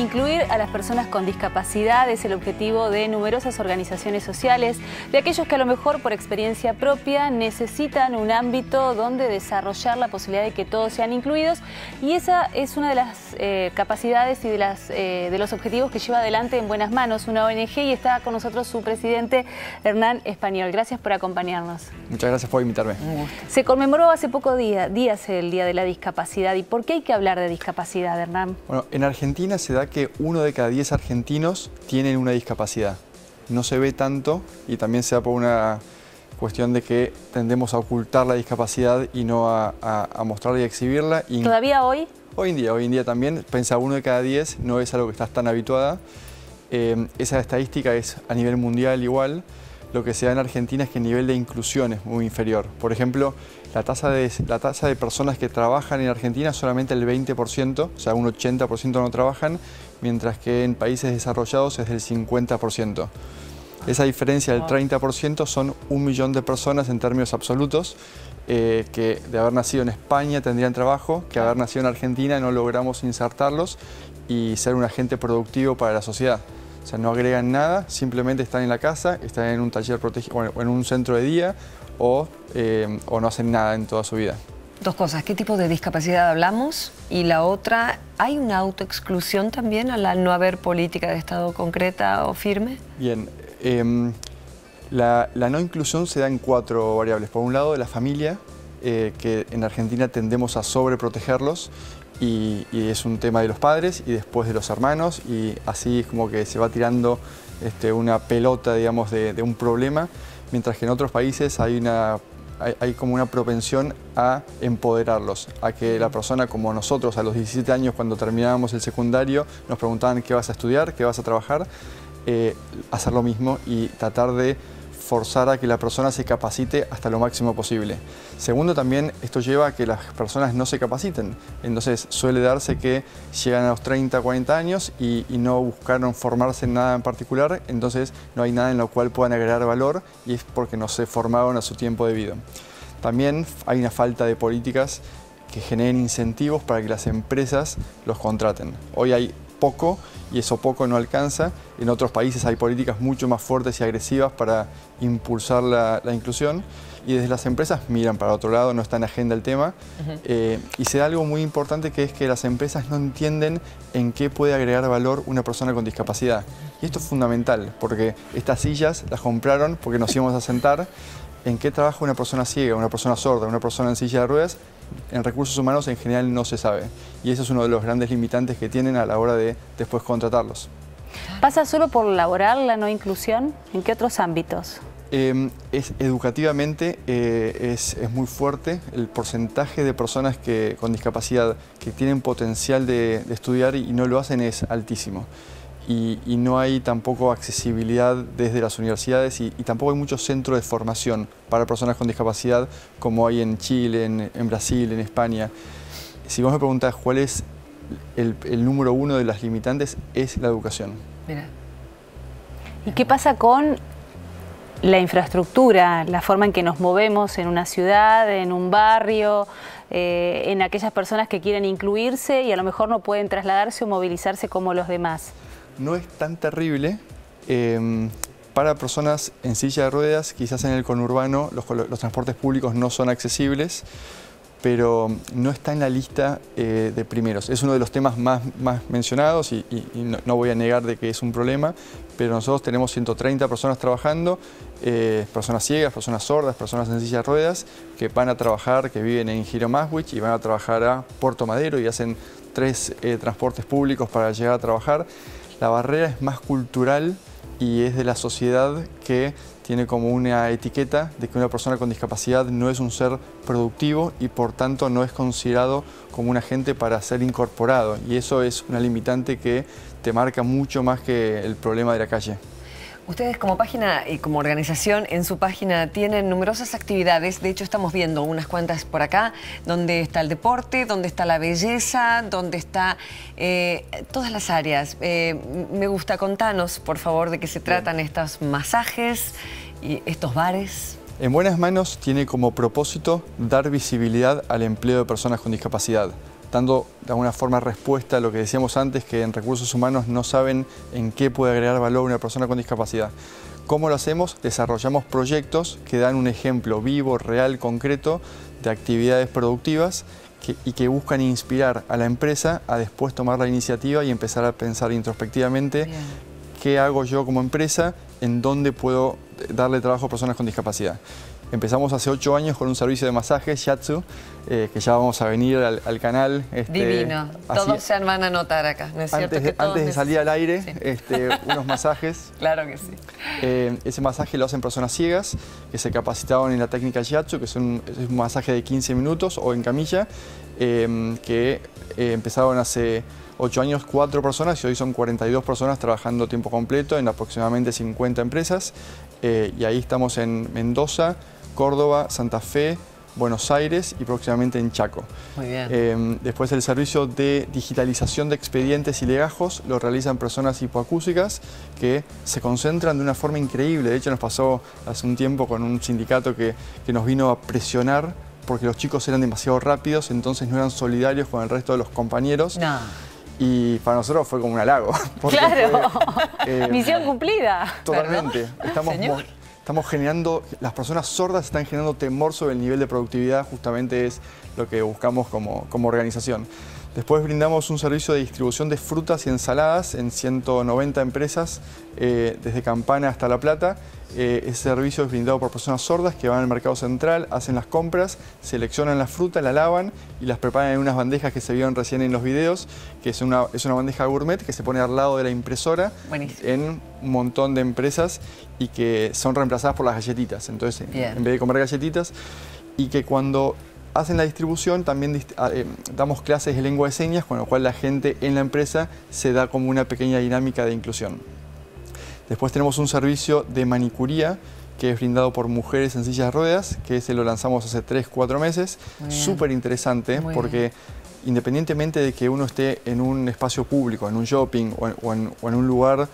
Incluir a las personas con discapacidad es el objetivo de numerosas organizaciones sociales, de aquellos que a lo mejor por experiencia propia necesitan un ámbito donde desarrollar la posibilidad de que todos sean incluidos, y esa es una de las capacidades y de los objetivos que lleva adelante En Buenas Manos, una ONG, y está con nosotros su presidente Hernán Español. Gracias por acompañarnos. Muchas gracias por invitarme. Se conmemoró hace pocos días el Día de la Discapacidad. ¿Y por qué hay que hablar de discapacidad, Hernán? Bueno, en Argentina se da que 1 de cada 10 argentinos tienen una discapacidad. No se ve tanto y también se da por una cuestión de que tendemos a ocultar la discapacidad y no a mostrarla y exhibirla. Y ¿todavía hoy? Hoy en día también, piensa 1 de cada 10, no es algo que estás tan habituada. Esa estadística es a nivel mundial igual. Lo que se da en Argentina es que el nivel de inclusión es muy inferior. Por ejemplo, la tasa de personas que trabajan en Argentina es solamente el 20%, o sea, un 80% no trabajan, mientras que en países desarrollados es del 50%. Esa diferencia del 30% son 1 millón de personas en términos absolutos que de haber nacido en España tendrían trabajo, que haber nacido en Argentina no logramos insertarlos y ser un agente productivo para la sociedad. O sea, no agregan nada, simplemente están en la casa, están en un taller protegido, o en un centro de día, o no hacen nada en toda su vida. Dos cosas, ¿qué tipo de discapacidad hablamos? Y la otra, ¿hay una autoexclusión también al no haber política de Estado concreta o firme? Bien, la no inclusión se da en 4 variables. Por un lado, la familia, que en Argentina tendemos a sobreprotegerlos, y es un tema de los padres y después de los hermanos, y así es como que se va tirando una pelota, digamos, de un problema, mientras que en otros países hay como una propensión a empoderarlos, a que la persona, como nosotros a los 17 años cuando terminábamos el secundario, nos preguntaban qué vas a estudiar, qué vas a trabajar, hacer lo mismo y tratar de forzar a que la persona se capacite hasta lo máximo posible. Segundo, también esto lleva a que las personas no se capaciten. Entonces suele darse que llegan a los 30, 40 años y no buscaron formarse en nada en particular, entonces no hay nada en lo cual puedan agregar valor y es porque no se formaron a su tiempo debido. También hay una falta de políticas que generen incentivos para que las empresas los contraten. Hoy hay poco y eso poco no alcanza. En otros países hay políticas mucho más fuertes y agresivas para impulsar la inclusión y desde las empresas miran para otro lado, no está en agenda el tema. Y se da algo muy importante, que es que las empresas no entienden en qué puede agregar valor una persona con discapacidad. Y esto es fundamental porque estas sillas las compraron porque nos íbamos a sentar. ¿En qué trabaja una persona ciega, una persona sorda, una persona en silla de ruedas? En recursos humanos en general no se sabe. Y ese es uno de los grandes limitantes que tienen a la hora de después contratarlos. ¿Pasa solo por laboral la no inclusión? ¿En qué otros ámbitos? Educativamente es muy fuerte. El porcentaje de personas con discapacidad que tienen potencial de estudiar y no lo hacen es altísimo. Y no hay tampoco accesibilidad desde las universidades y tampoco hay muchos centros de formación para personas con discapacidad como hay en Chile, en Brasil, en España. Si vos me preguntás cuál es el número 1 de las limitantes, es la educación. Mira. ¿Y qué pasa con la infraestructura, la forma en que nos movemos en una ciudad, en un barrio, en aquellas personas que quieren incluirse y a lo mejor no pueden trasladarse o movilizarse como los demás? No es tan terrible. Para personas en silla de ruedas, quizás en el conurbano los transportes públicos no son accesibles, pero no está en la lista de primeros. Es uno de los temas más mencionados y no voy a negar de que es un problema, pero nosotros tenemos 130 personas trabajando, personas ciegas, personas sordas, personas en silla de ruedas, que van a trabajar, que viven en Giro Maswich y van a trabajar a Puerto Madero y hacen 3 transportes públicos para llegar a trabajar. La barrera es más cultural y es de la sociedad, que tiene como una etiqueta de que una persona con discapacidad no es un ser productivo y por tanto no es considerado como un agente para ser incorporado. Y eso es una limitante que te marca mucho más que el problema de la calle. Ustedes como página y como organización en su página tienen numerosas actividades. De hecho, estamos viendo unas cuantas por acá, donde está el deporte, donde está la belleza, donde está todas las áreas. Me gusta, contanos, por favor, de qué se tratan estos masajes y estos bares. En Buenas Manos tiene como propósito dar visibilidad al empleo de personas con discapacidad. dando de alguna forma respuesta a lo que decíamos antes, que en recursos humanos no saben en qué puede agregar valor una persona con discapacidad. ¿Cómo lo hacemos? Desarrollamos proyectos que dan un ejemplo vivo, real, concreto de actividades productivas y que buscan inspirar a la empresa a después tomar la iniciativa y empezar a pensar introspectivamente qué hago yo como empresa, en dónde puedo darle trabajo a personas con discapacidad. Empezamos hace 8 años con un servicio de masajes, Shiatsu, que ya vamos a venir al canal. Divino. Todos se van a anotar acá, ¿no es cierto? Antes de salir al aire, sí. Unos masajes. Claro que sí. Ese masaje lo hacen personas ciegas que se capacitaron en la técnica Shiatsu, que es un masaje de 15 minutos o en camilla, que empezaron hace 8 años 4 personas y hoy son 42 personas trabajando tiempo completo en aproximadamente 50 empresas. Y ahí estamos en Mendoza, Córdoba, Santa Fe, Buenos Aires y próximamente en Chaco. Muy bien. Después el servicio de digitalización de expedientes y legajos lo realizan personas hipoacúsicas que se concentran de una forma increíble. De hecho nos pasó hace un tiempo con un sindicato que nos vino a presionar porque los chicos eran demasiado rápidos, entonces no eran solidarios con el resto de los compañeros. No. Y para nosotros fue como un halago. Claro, misión cumplida. Totalmente. Estamos generando, las personas sordas están generando temor sobre el nivel de productividad, justamente es lo que buscamos como organización. Después brindamos un servicio de distribución de frutas y ensaladas en 190 empresas, desde Campana hasta La Plata. Ese servicio es brindado por personas sordas que van al mercado central, hacen las compras, seleccionan la fruta, la lavan y las preparan en unas bandejas que se vieron recién en los videos, que es una bandeja gourmet que se pone al lado de la impresora. Buenísimo. En un montón de empresas y que son reemplazadas por las galletitas. Entonces, en vez de comer galletitas, y que cuando hacen la distribución también damos clases de lengua de señas, con lo cual la gente en la empresa se da como una pequeña dinámica de inclusión. Después tenemos un servicio de manicuría que es brindado por mujeres en sillas de ruedas, que ese lo lanzamos hace 3-4 meses. Súper interesante porque independientemente de que uno esté en un espacio público, en un shopping o en un lugar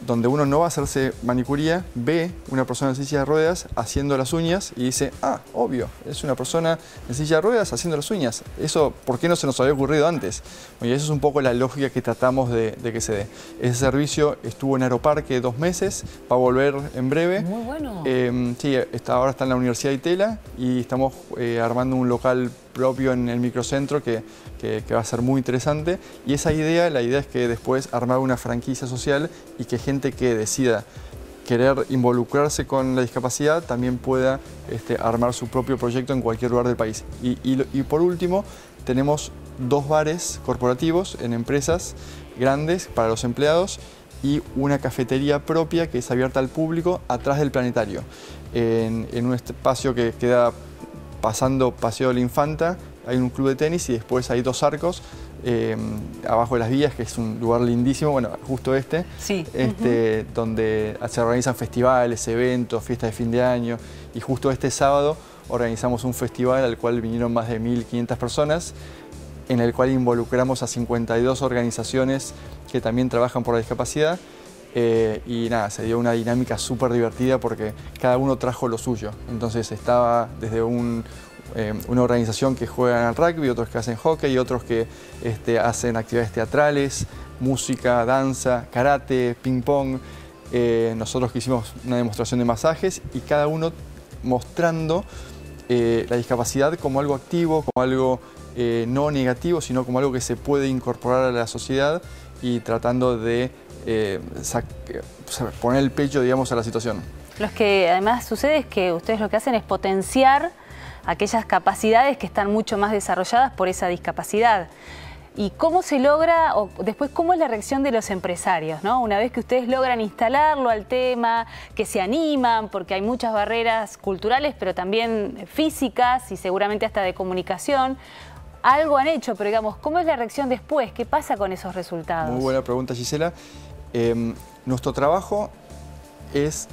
donde uno no va a hacerse manicuría, ve una persona en silla de ruedas haciendo las uñas y dice, ah, obvio, es una persona en silla de ruedas haciendo las uñas. Eso, ¿por qué no se nos había ocurrido antes? Y eso es un poco la lógica que tratamos de que se dé. Ese servicio estuvo en Aeroparque 2 meses, va a volver en breve. Muy bueno. Sí, ahora está en la Universidad de Itela y estamos armando un local propio en el microcentro que va a ser muy interesante. Y esa idea, la idea es que después armar una franquicia social y que gente que decida querer involucrarse con la discapacidad también pueda armar su propio proyecto en cualquier lugar del país. Y por último, tenemos 2 bares corporativos en empresas grandes para los empleados y una cafetería propia que es abierta al público atrás del planetario, en un espacio que queda pasando Paseo de la Infanta. Hay un club de tenis y después hay 2 arcos abajo de las vías, que es un lugar lindísimo, bueno, justo sí. Donde se organizan festivales, eventos, fiestas de fin de año, y justo este sábado organizamos un festival al cual vinieron más de 1.500 personas, en el cual involucramos a 52 organizaciones que también trabajan por la discapacidad. Y nada, se dio una dinámica súper divertida porque cada uno trajo lo suyo. Entonces estaba desde una organización que juega al rugby, otros que hacen hockey, otros que hacen actividades teatrales, música, danza, karate, ping pong. Nosotros que hicimos una demostración de masajes y cada uno mostrando la discapacidad como algo activo, como algo no negativo, sino como algo que se puede incorporar a la sociedad y tratando de poner el pecho, digamos, a la situación. Lo que además sucede es que ustedes lo que hacen es potenciar aquellas capacidades que están mucho más desarrolladas por esa discapacidad. ¿Y cómo se logra, o después cómo es la reacción de los empresarios, ¿no? Una vez que ustedes logran instalarlo al tema, que se animan, porque hay muchas barreras culturales, pero también físicas y seguramente hasta de comunicación. Algo han hecho, pero digamos, ¿cómo es la reacción después? ¿Qué pasa con esos resultados? Muy buena pregunta, Gisela. Nuestro trabajo es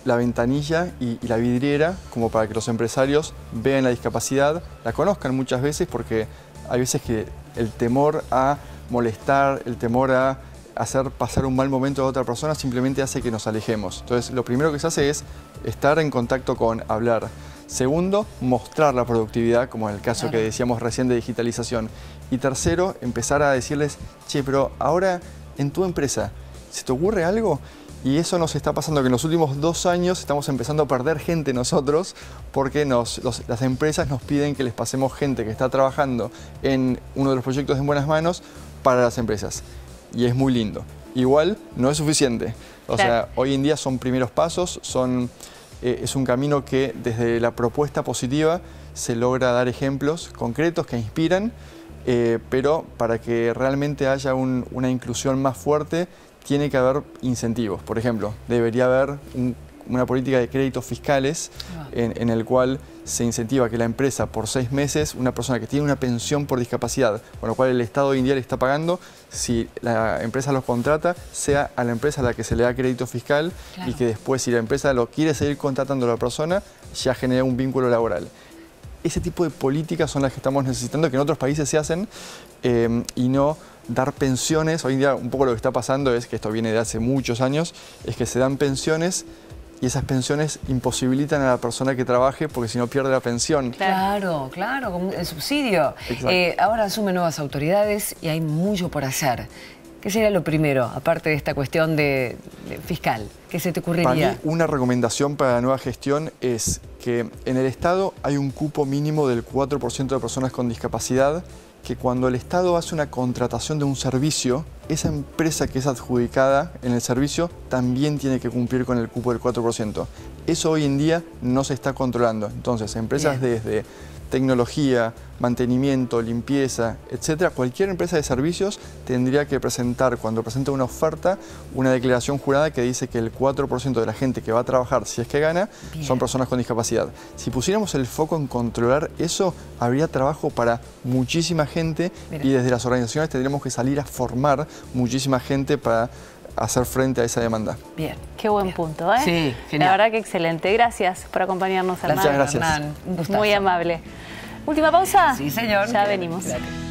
la ventanilla y la vidriera como para que los empresarios vean la discapacidad, la conozcan muchas veces, porque hay veces que el temor a molestar, el temor a hacer pasar un mal momento a otra persona simplemente hace que nos alejemos. Entonces, lo primero que se hace es estar en contacto con, hablar. Segundo, mostrar la productividad, como en el caso que decíamos recién de digitalización. Y tercero, empezar a decirles, che, pero ahora en tu empresa, ¿se te ocurre algo? Y eso nos está pasando que en los últimos 2 años estamos empezando a perder gente nosotros porque las empresas nos piden que les pasemos gente que está trabajando en uno de los proyectos en buenas manos para las empresas. Y es muy lindo. Igual no es suficiente. O sea, hoy en día son primeros pasos, es un camino que desde la propuesta positiva se logra dar ejemplos concretos que inspiran, pero para que realmente haya una inclusión más fuerte, tiene que haber incentivos. Por ejemplo, debería haber una política de créditos fiscales en el cual se incentiva que la empresa por 6 meses, una persona que tiene una pensión por discapacidad, con lo cual el Estado hoy en día le está pagando, si la empresa los contrata, sea a la empresa a la que se le da crédito fiscal y que después si la empresa lo quiere seguir contratando a la persona, ya genera un vínculo laboral. Ese tipo de políticas son las que estamos necesitando, que en otros países se hacen y no dar pensiones. Hoy en día un poco lo que está pasando es que esto viene de hace muchos años, es que se dan pensiones y esas pensiones imposibilitan a la persona que trabaje porque si no pierde la pensión. Claro, claro, como el subsidio. Ahora asumen nuevas autoridades y hay mucho por hacer. ¿Qué sería lo primero, aparte de esta cuestión de fiscal? ¿Qué se te ocurriría? Para mí, una recomendación para la nueva gestión es que en el Estado hay un cupo mínimo del 4% de personas con discapacidad, que cuando el Estado hace una contratación de un servicio, esa empresa que es adjudicada en el servicio también tiene que cumplir con el cupo del 4%. Eso hoy en día no se está controlando. Entonces, empresas desde tecnología, mantenimiento, limpieza, etcétera, cualquier empresa de servicios tendría que presentar, cuando presenta una oferta, una declaración jurada que dice que el 4% de la gente que va a trabajar, si es que gana, son personas con discapacidad. Si pusiéramos el foco en controlar eso, habría trabajo para muchísima gente y desde las organizaciones tendríamos que salir a formar muchísima gente para hacer frente a esa demanda. Bien. Qué buen punto, ¿eh? Sí, genial. La verdad que excelente. Gracias por acompañarnos, Hernán. Muchas gracias. Hernán, un gustazo. Muy amable. ¿Última pausa? Sí, señor. Ya venimos. Gracias.